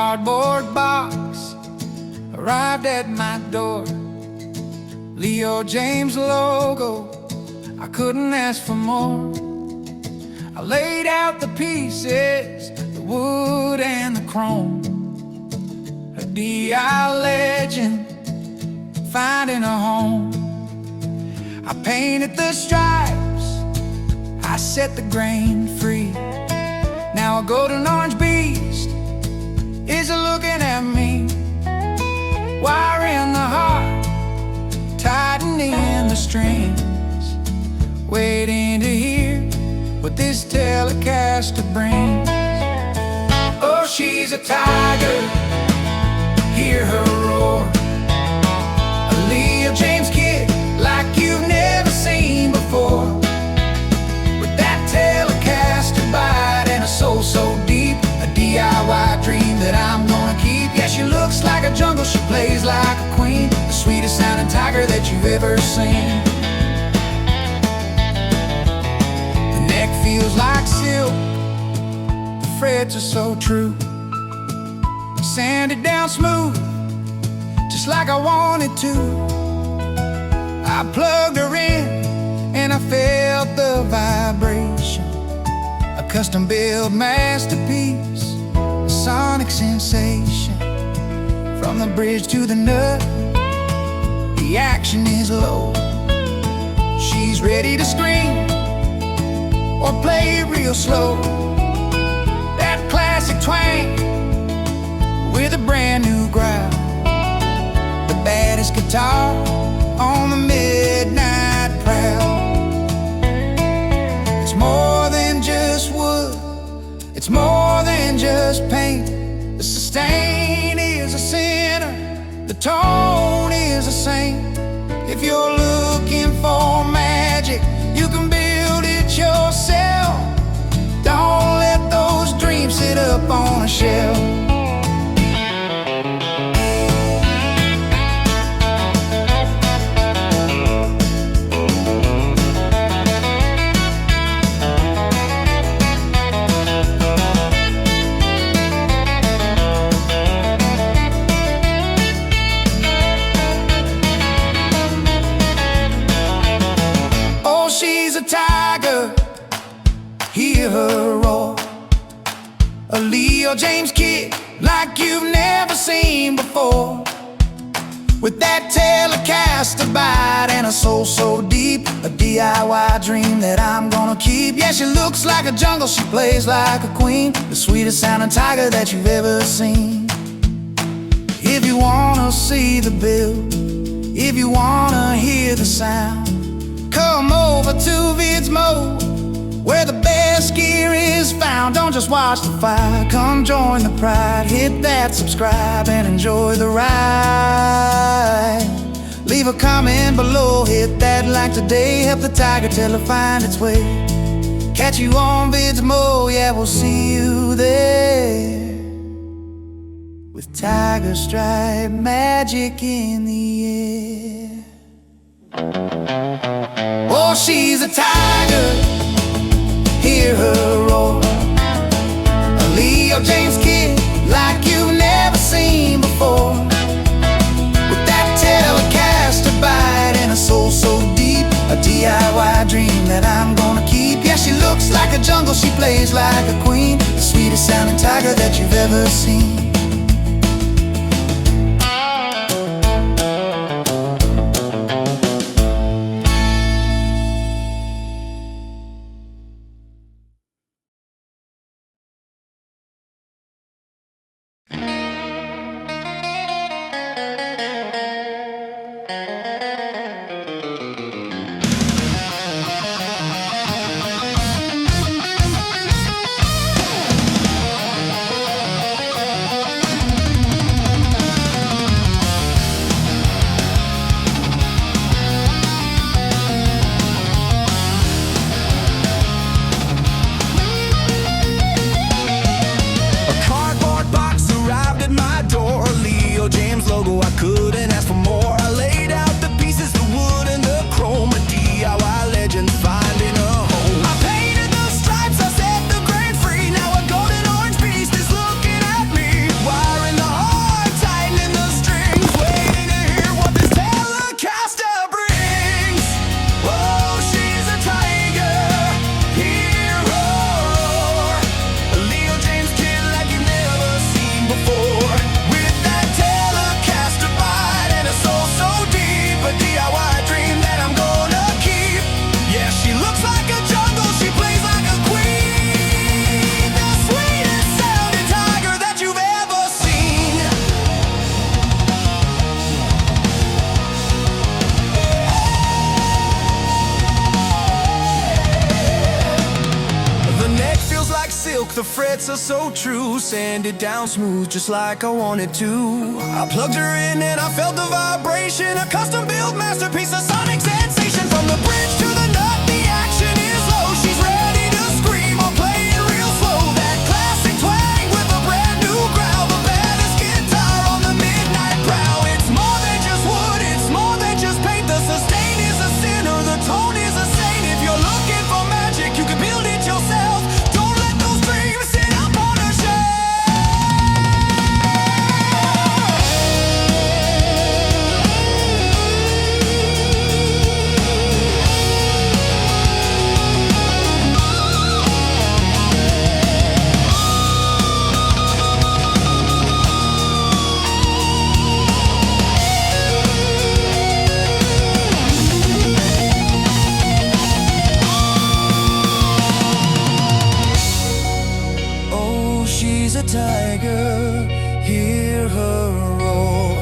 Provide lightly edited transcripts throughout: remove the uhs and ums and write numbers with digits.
cardboard box arrived at my door. Leo Jaymz logo, I couldn't ask for more. I laid out the pieces, the wood and the chrome. A DI legend, finding a home. I painted the stripes, I set the grain free. Now a golden orange beast is looking at me, wiring the heart, tightening the strings, waiting to hear what this telecaster brings. Oh, she's a tiger, hear her roar. A Leo Jaymz kid like you've never seen before, with that telecaster bite and a soul so deep, a DIY dream that I'm gonna keep. Yeah, she looks like a jungle, she plays like a queen, the sweetest sounding tiger that you've ever seen. The neck feels like silk, the frets are so true, sanded down smooth, just like I wanted to. I plugged her in and I felt the vibration, a custom-built masterpiece, a sonic sensation. From the bridge to the nut, the action is low. She's ready to scream or play it real slow. That classic twang with a brand new growl, the baddest guitar on the midnight prowl. It's more than just wood, it's more than just paint. The sustain is a sinner, the tone is a saint. If you're looking for magic, you can build it yourself. Don't let those dreams sit up on a shelf. She's a tiger, hear her roar. A Leo Jaymz kid like you've never seen before, with that telecaster bite and a soul so deep, a DIY dream that I'm gonna keep. Yeah, she looks like a jungle, she plays like a queen, the sweetest sounding tiger that you've ever seen. If you wanna see the build, if you wanna hear the sound, come over to VIDZMO, where the best gear is found. Don't just watch the fire, come join the pride. Hit that subscribe and enjoy the ride. Leave a comment below, hit that like today. Help the tiger till it find its way. Catch you on VIDZMO, yeah, we'll see you there, with tiger stripe magic in the air. Oh, she's a tiger, hear her roar. A Leo Jaymz kid like you've never seen before, with that telecaster bite and a soul so deep, a DIY dream that I'm gonna keep. Yeah, she looks like a jungle, she plays like a queen, the sweetest sounding tiger that you've ever seen. Jaymz logo, I couldn't ask for more. I laid out the frets are so true. Sanded down smooth just like I wanted to. I plugged her in and I felt the vibration. A custom built masterpiece, a sonic sensation. From the bridge to the nut, the action is low. She's ready to scream or play it real slow. That classic twang with a brand new growl. The baddest guitar on the midnight prowl. It's more than just wood, it's more than just paint. The sustain is a sinner, the tone is a saint. If you're looking for magic, you can build it yourself. Don't let those dreams sit up on a shelf. She's a tiger, hear her roar.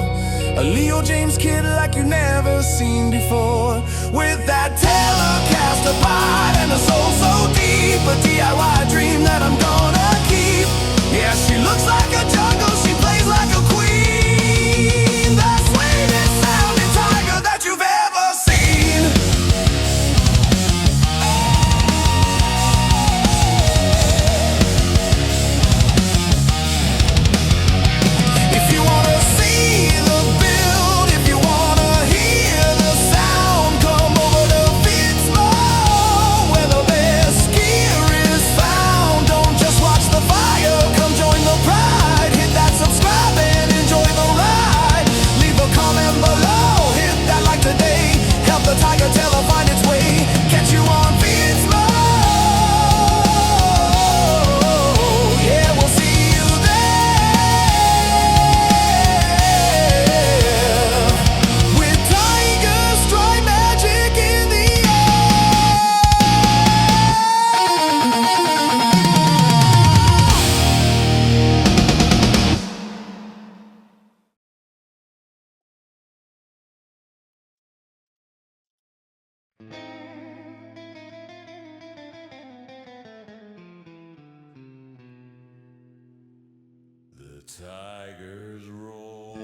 A Leo James kid like you never seen before. With that Telecaster bite and a soul so deep. A DIY dream that I'm gonna keep. Yeah, she looks like a jungle, she plays like a queen. The sweetest sounding tiger that you've ever seen. The tiger till I find its way. Catch you on VIDZMO. Yeah, we'll see you there. With tiger stripe magic in the The tigers roar.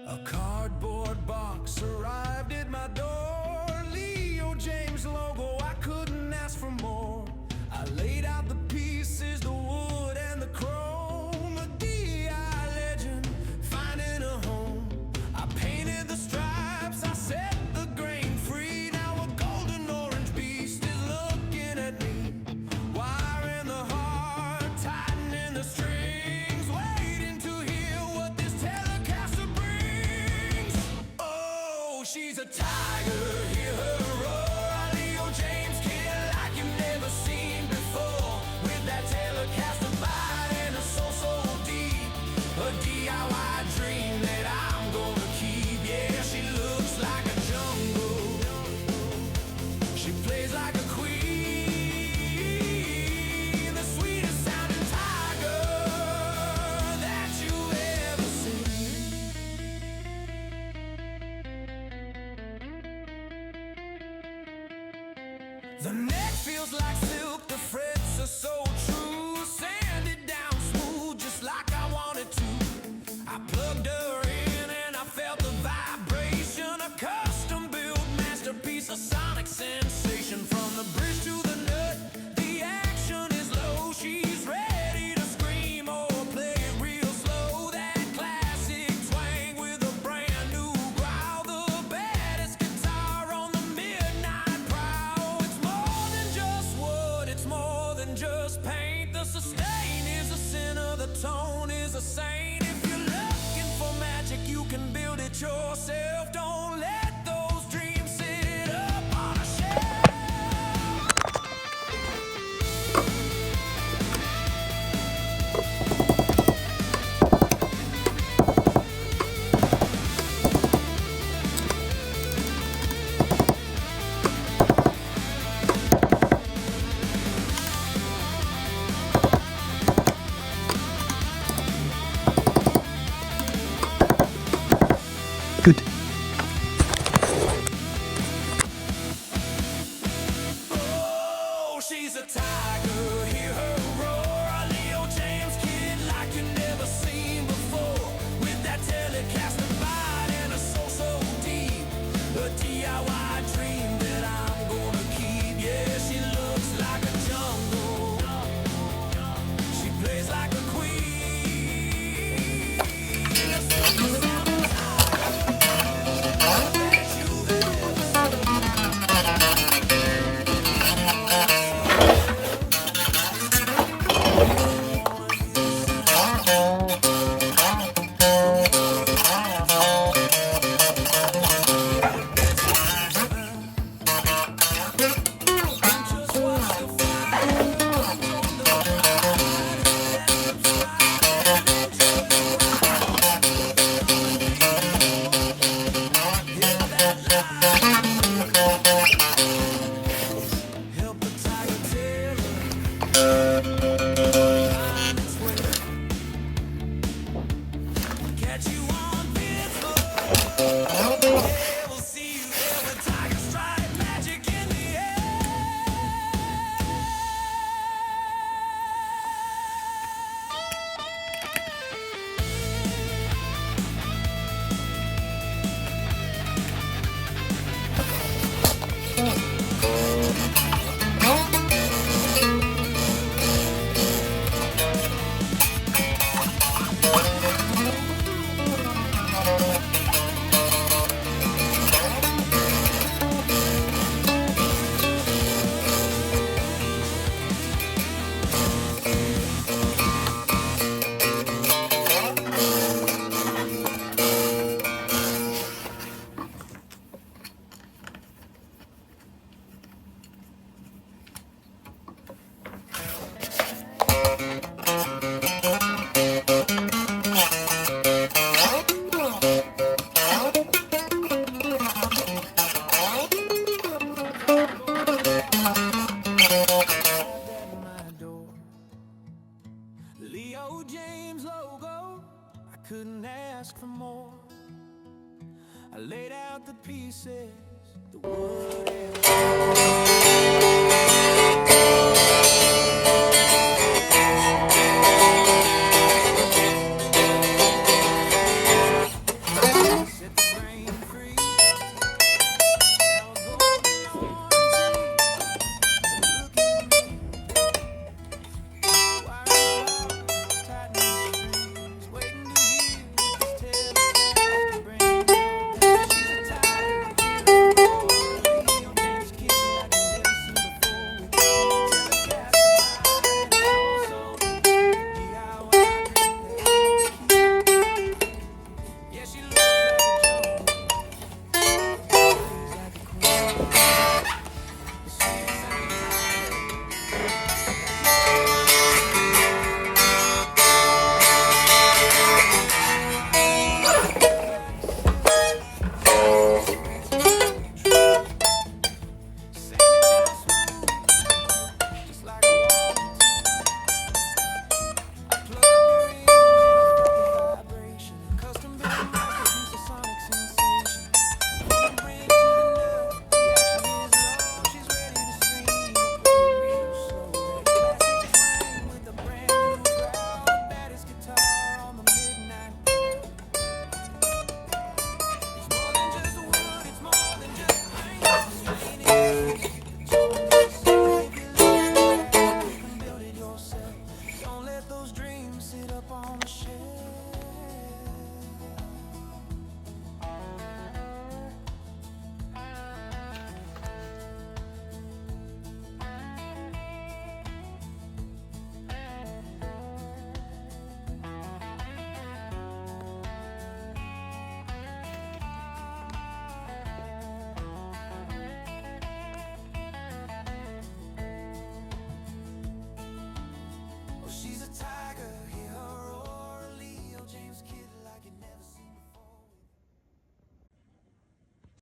A cardboard box arrived at my door. Leo James logo, I couldn't ask for more. I laid out the pieces, the wood and the chrome. A DI legend, finding a home. I painted the stripes, I set the grain free. Now a golden orange beast is looking at me. Wiring the heart, tightening the strings. Waiting to hear what this Telecaster brings. Oh, she's a tiger, hear her roar. A Leo James kid like you've never seen before. With that Telecaster bite and a soul so deep. A DIY dream that I'm gonna keep. Yeah, she looks like a jungle. She plays like a queen. The sweetest sounding tiger that you ever seen. The neck feels like silk, the frets are so true. Sanded down smooth, just like I wanted to. I plugged her in and I felt the vibration. A custom built masterpiece, a sonic sensation. From the bridge to the nut, the action is low. She's ready to scream or play it real slow. That classic twang with a brand new growl. The baddest guitar on the midnight prowl. It's more than just wood, it's more than just paint. The sustain is a sinner, the tone is a saint. If you're looking for magic, you can build it yourself. Don't let those dreams sit up on a shelf. Good. Leo Jaymz logo, I couldn't ask for more. I laid out the pieces, the wood and